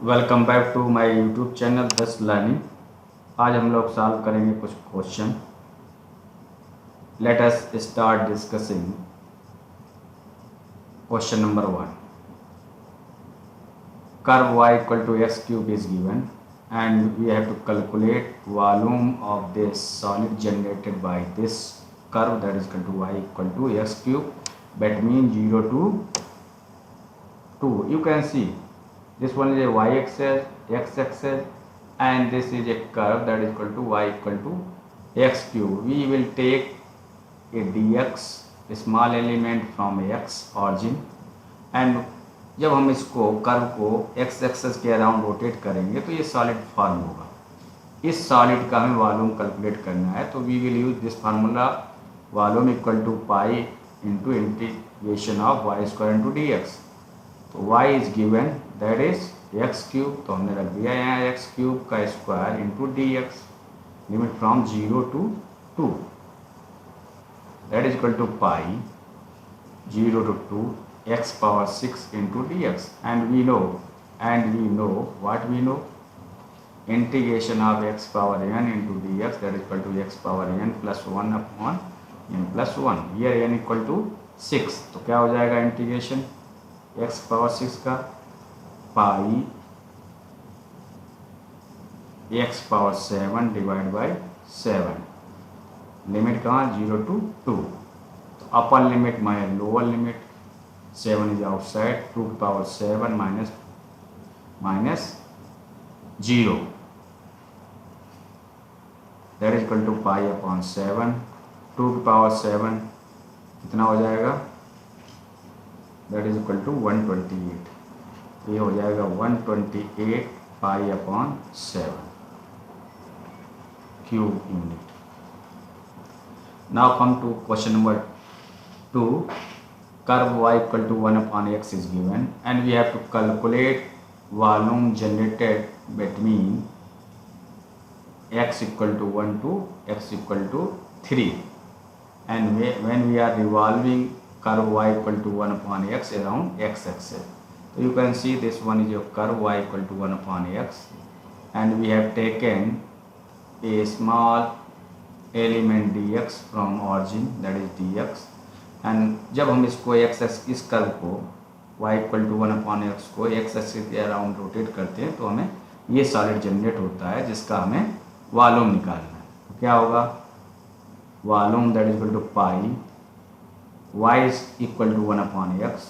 Welcome back to my YouTube channel दस learning. आज हम लोग सॉल्व करेंगे कुछ question. Let us start discussing question number 1। Curve y equal to x cube is given and we have to calculate volume of this solid generated by this curve, that is equal to y equal to x cube, that means 0 to 2. You can see this one is a y axis, x axis, and this is a curve that is equal to y equal to x cube. We will take a dx, a small element from x origin, and जब हम इसको curve को x access के around rotate करेंगे तो ये solid form होगा। इस सॉलिड का हमें वॉल्यूम कैलकुलेट करना है, तो we will use this formula volume equal to pi into integration of y square into d x. तो y is given that is x cube, तो हमने रख दिया यहाँ एक्स क्यूब का square into d x, limit from 0 to 2, that is equal to pi 0 to 2 x power 6 into dx, and we know what we know, integration of x power n into dx, that is equal to x power n plus 1 upon n plus 1। here n equal to 6, तो क्या हो जाएगा integration x power 6 का पाई x power 7 divide by 7, limit कहाँ 0 to 2, तो अपर limit minus lower limit, 7 is outside, 2 की power 7 minus 0, that is equal to pi upon 7, 2 की power 7 कितना हो जाएगा, that is equal to 128, ये हो जाएगा 128 pi upon 7 cube unit. Now come to question number 2। curve y equal to 1 upon x is given and we have to calculate volume generated between x equal to 1 to x equal to 3, and when we are revolving curve y equal to 1 upon x around x axis. So you can see this one is your curve y equal to 1 upon x, and we have taken a small element dx from origin, that is dx, and जब हम इसको इस curve को y equal to 1 upon x को x axis के around rotate करते हैं तो हमें ये सॉलिड जनरेट होता है जिसका हमें वॉल्यूम निकालना है। तो क्या होगा volume that is equal to pi y is equal to 1 upon x,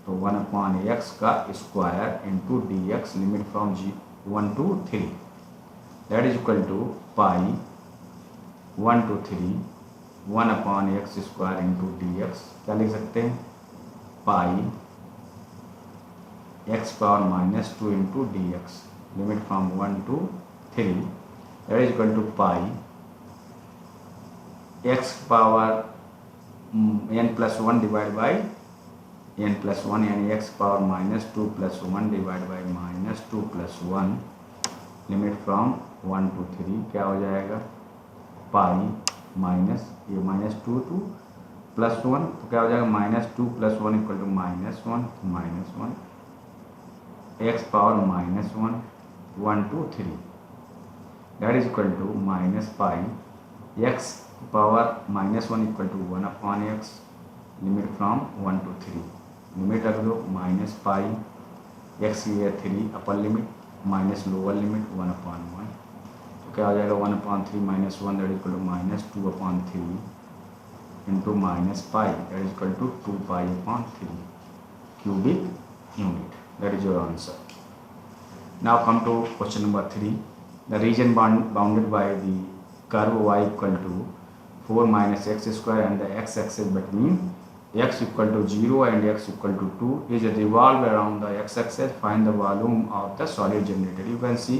तो 1 अपॉन एक्स का square into d x, limit from 1 to 3, that is equal to pi 1 to 3 1 upon x square into d x. क्या लिख सकते हैं pi x power minus 2 into d x, limit from 1 to 3, that is equal to pi x power n plus 1 divide by n plus 1, यानी x power minus 2 plus 1 divide by minus 2 plus 1, limit from 1 to 3, क्या हो जाएगा pi minus ये minus 2 to plus 1, तो क्या हो जाएगा minus 2 plus 1 equal to minus 1, minus 1 x power minus 1 to 3, that is equal to minus pi x power minus 1 equal to 1 upon x, limit from 1 to 3, limit रख दो minus pi x ये 3 upper limit minus lower limit 1 upon 1, तो क्या हो जाएगा 1 upon 3 minus 1, that is equal to minus 2 upon 3 into minus pi, that is equal to 2 pi upon 3 cubic unit, that is your answer. Now come to question number 3। The region bounded by the curve y equal to 4 minus x square and the x axis between x equal to 0 and x equal to 2 is revolved around the x axis. Find the volume of the solid generated. You can see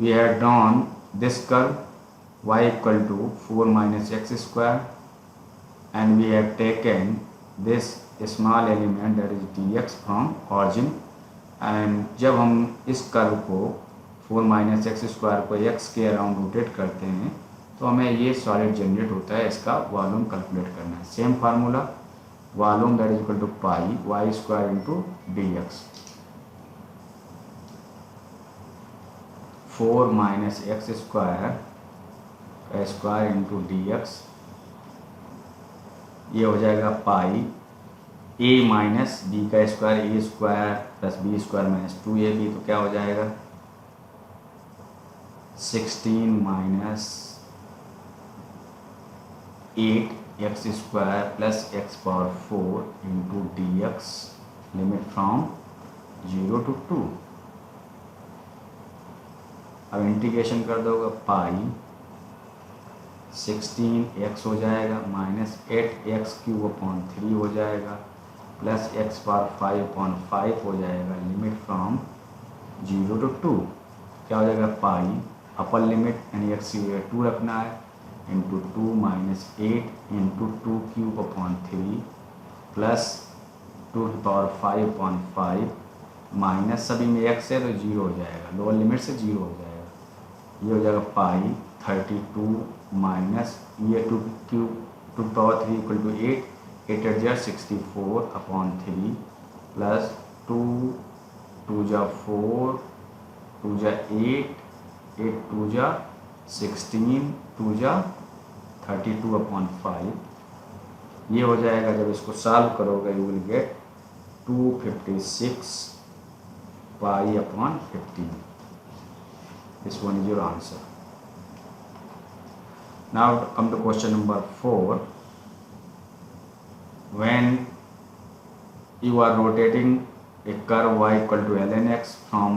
we have drawn this curve y equal to 4 minus x square, and we have taken this small element that is dx from origin, and जब हम इस curve को 4 minus x square को x के around rotate करते हैं तो हमें ये सॉलिड जनरेट होता है, इसका वॉल्यूम कैलकुलेट करना है। Same formula volume that is equal to pi y square into dx. 4 minus x square का स्क्वायर इंटू डी एक्स, ये हो जाएगा पाई ए माइनस बी का square, A square plus B square minus 2ab, तो क्या हो जाएगा 16 minus 8 x square plus x power 4 into d x, limit from 0 to 2। अब इंटीग्रेशन कर दोगे पाई 16x हो जाएगा माइनस 8x क्यूब अपॉन 3 हो जाएगा प्लस एक्स पावर 5/5 हो जाएगा, लिमिट फ्रॉम 0 to 2 क्या हो जाएगा पाई अपर लिमिट यानी एक्स की जगह 2 रखना है into 2 minus 8 into 2 cube upon 3 plus 2 की पावर 5/5 माइनस सभी में x है तो 0 हो जाएगा, लोअर लिमिट से 0 हो जाएगा, ये हो जाएगा पाई 32 माइनस ये 2 cube 2 power 3 equal to 8 8 8 64 upon 3 plus 2 2 जा 4 2 जा 8 8 2 जा 16 2 जा 32 अपॉन 5, ये हो जाएगा। जब इसको सॉल्व करोगे you will get 256 pi upon 15। This one is your answer. Now come to question number 4. When you are rotating a curve y equal to ln x from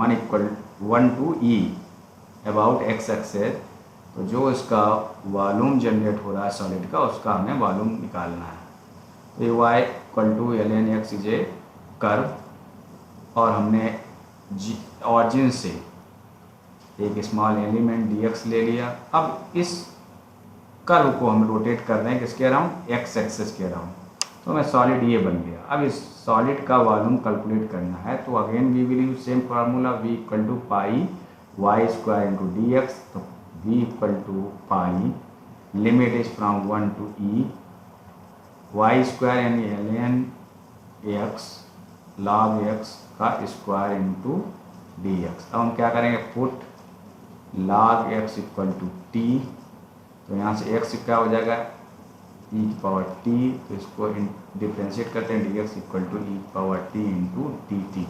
1 to e about x axis, तो जो इसका volume generate हो रहा है solid का उसका हमें volume निकालना है। तो ये y equal to ln x is a curve और हमने ऑरिजिन से एक स्मॉल एलिमेंट dx ले लिया। अब इस कर्व को हम रोटेट कर रहे हैं किसके अराउंड एक्स एक्सेस के अराउंड, तो हमें सॉलिड ये बन गया। अब इस सॉलिड का वॉल्यूम कैलकुलेट करना है तो again we will use same formula v equal to pi y square into d x, तो v equal to pi limit is from 1 to e y square यानी ln x log x का square into d x. अब हम क्या करेंगे put log x equal to t, तो यहाँ से x क्या हो जाएगा e की पावर t, तो इसको डिफ्रेंशिएट करते हैं dx इक्वल टू e की पावर t इंटू dt।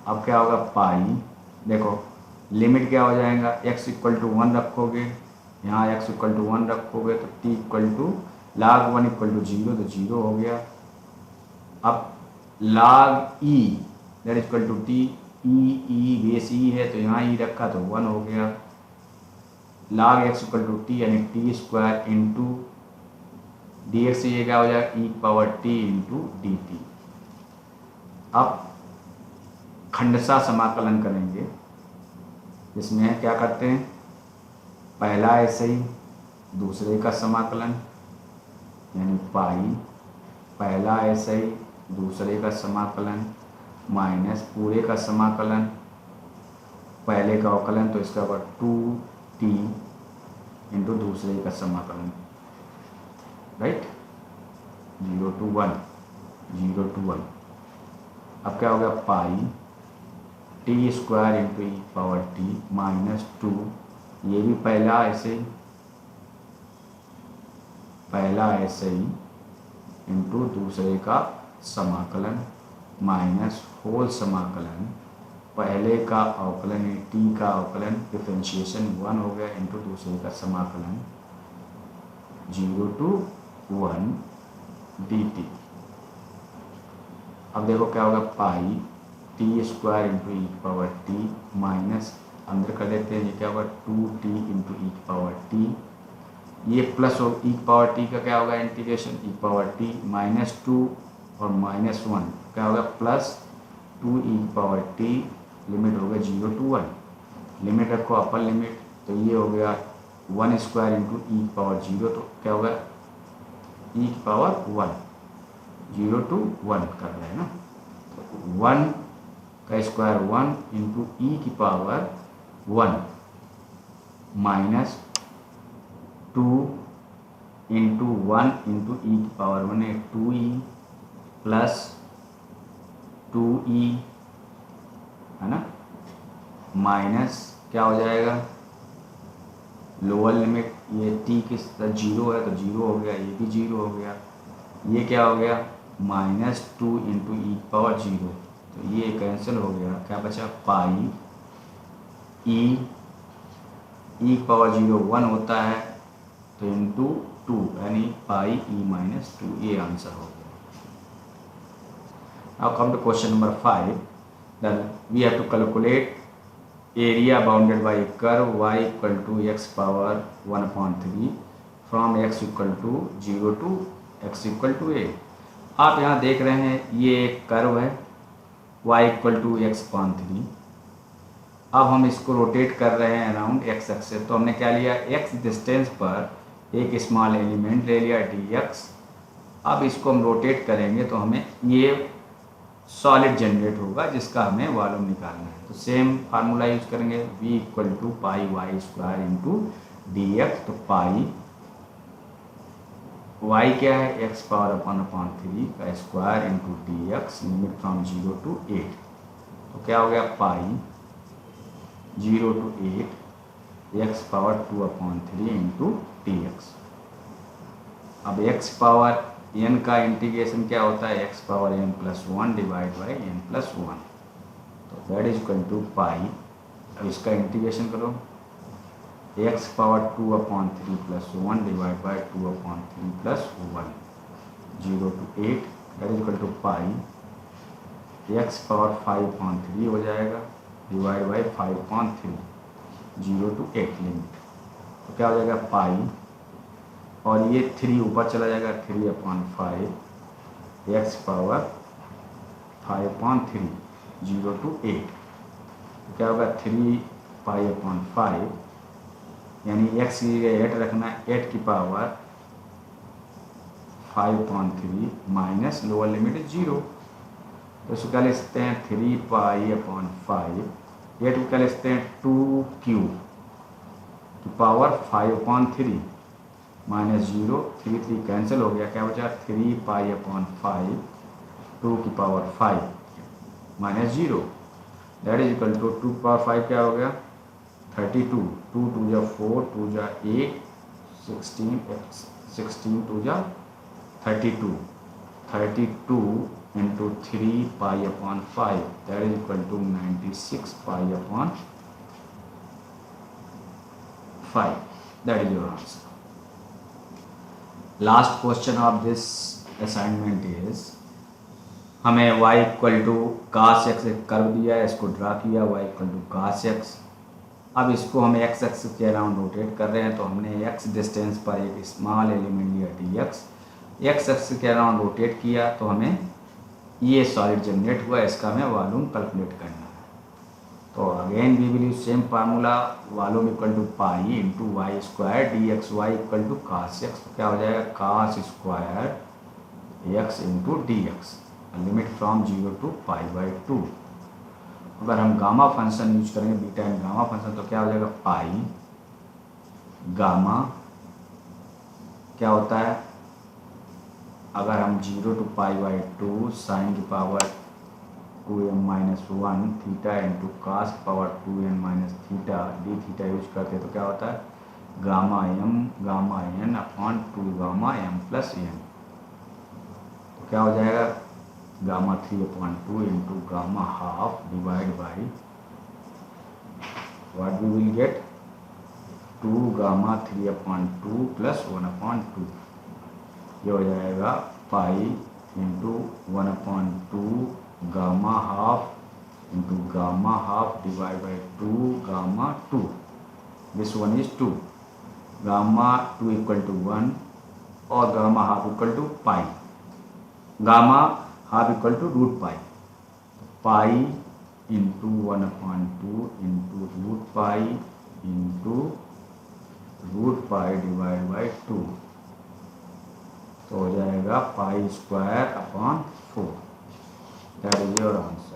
अब क्या होगा पाई, देखो लिमिट क्या हो जाएगा x इक्वल टू 1 रखोगे, यहाँ x इक्वल टू 1 रखोगे तो t equal to log 1 equal to 0, तो 0 हो गया। अब log e that equal to t, e base e है तो यहाँ ई रखा तो 1 हो गया। log x equal to t यानी t square into d x, ये क्या हो जाएगा e power t into d t. अब खंडसा समाकलन करेंगे जिसमें क्या करते हैं पहला ऐसे ही दूसरे का समाकलन यानी पाई, पहला ऐसे ही दूसरे का समाकलन माइनस पूरे का समाकलन पहले का अवकलन, तो इसका होगा 2t इंटू दूसरे का समाकलन, राइट 0 to 1 0 to 1। अब क्या हो गया पाई टी स्क्वायर इंटू ई पावर टी माइनस 2, ये भी पहला ऐसे ही इंटू दूसरे का समाकलन माइनस होल समाकलन पहले का अवकलन टी का अवकलन डिफरेंशिएशन 1 हो गया इंटू दूसरे का समाकलन 0 to 1 dt। अब देखो क्या होगा पाई टी स्क्वायर इंटू ई पावर टी माइनस अंदर कर देते हैं, ये क्या होगा 2t इंटू ई पावर टी, ये प्लस हो ई पावर टी का क्या होगा इंटीग्रेशन ई पावर टी माइनस 2 और माइनस 1 क्या होगा प्लस 2 ई पावर टी, लिमिट हो गया 0 to 1, लिमिट रखो अपर लिमिट, तो ये हो गया 1 स्क्वायर इंटू ई पावर 0, तो क्या होगा ई की पावर 1 0 to 1 कर रहे हैं ना, तो 1 का स्क्वायर 1 इंटू ई की पावर 1 माइनस 2 इंटू 1 इंटू ई की पावर 1 है 2e प्लस 2e है ना माइनस क्या हो जाएगा, लोअर लिमिट ये t किस तरह 0 है तो 0 हो गया, ये भी 0 हो गया, ये क्या हो गया -2 इंटू ई पावर 0, तो ये कैंसिल हो गया, क्या बचा पाई ई पावर 0 1 होता है तो इंटू 2 यानी पाई e-2, ये आंसर हो गया। Now come to question number 5, then we have to calculate area bounded by curve y equal to x power 1/3 from x equal to 0 to x equal to a। आप यहाँ देख रहे हैं ये एक कर्व है y इक्वल टू x/3। अब हम इसको रोटेट कर रहे हैं अराउंड x एक्सिस, तो हमने क्या लिया, x डिस्टेंस पर एक स्मॉल एलिमेंट ले लिया dx। अब इसको हम रोटेट करेंगे तो हमें ये सॉलिड जनरेट होगा जिसका हमें वॉल्यूम निकालना है। तो सेम फार्मूला यूज करेंगे, v equal to pi y square into d x. तो पाई y क्या है x पावर अपॉन 3 का square into d x, limit from 0 to 8। तो क्या हो गया pi 0 to 8 x power 2/3 into d x. अब x पावर n का इंटीग्रेशन क्या होता है, x power n+1 divide by n+1, तो that is equal to pi. अब इसका इंटीग्रेशन करो, x power 2/3 + 1 divide by 2/3 + 1, 0 to 8, that is equal to pi x power 5/3 हो जाएगा डिवाइड बाई 5/3, 0 टू 8 लिमिट। तो क्या हो जाएगा पाई, और ये 3 ऊपर चला जाएगा, 3/5 x पावर 5/3, 0 टू 8। तो क्या होगा 3π/5, यानी x की जगह 8 रखना, 8 की पावर 5/3 माइनस लोअर लिमिट 0। तो इसको क्या लिख सकते हैं 3π/5, 8 को क्या लिख सकते हैं 2q की पावर 5/3 माइनस 0, 3 कैंसिल हो गया, क्या बचा 3π/5 2 की power 5 minus 0, that is equal to 2 की पावर 5 क्या हो गया 32, 2 2 जा 4, 2 जा 8, 16 2 जा 32, 32 into 3π/5, that is equal to 96π/5, that is your answer. Last question of this assignment is, हमें y equal to cos x एक कर्व दिया है, इसको ड्रा किया y equal to cos x। अब इसको हम x एक्सिस के अराउंड रोटेट कर रहे हैं, तो हमने x डिस्टेंस पर एक स्मॉल एलिमेंट लिया dx, x एक्सिस के अराउंड रोटेट किया तो हमें ये सॉलिड जनरेट हुआ, इसका हमें वॉल्यूम कैलकुलेट करना है। तो again we will use same formula, volume equal to pi into y square d x, y equal to cos x. तो क्या हो जाएगा cos square x into d x, limit from 0 to π/2। अगर हम gamma function use करेंगे, beta and gamma function, तो क्या हो जाएगा पाई गामा क्या होता है, अगर हम 0 टू π/2 साइन की power 2m-1 theta into cos power 2n - theta d theta use करते हैं, तो क्या होता है गामा n अपॉन 2 गामा m प्लस n। तो क्या हो जाएगा gamma 3/2 into gamma half divide by what we will get 2 gamma 3/2 plus 1/2, ये हो जाएगा pi into 1/2 gamma half into gamma half divide by 2 gamma 2, this one is 2, gamma 2 equal to 1 और gamma half equal to pi, gamma half equal to root pi, pi into 1/2 into root pi into root pi divide by 2, तो हो जाएगा pi square upon 4, that is your answer.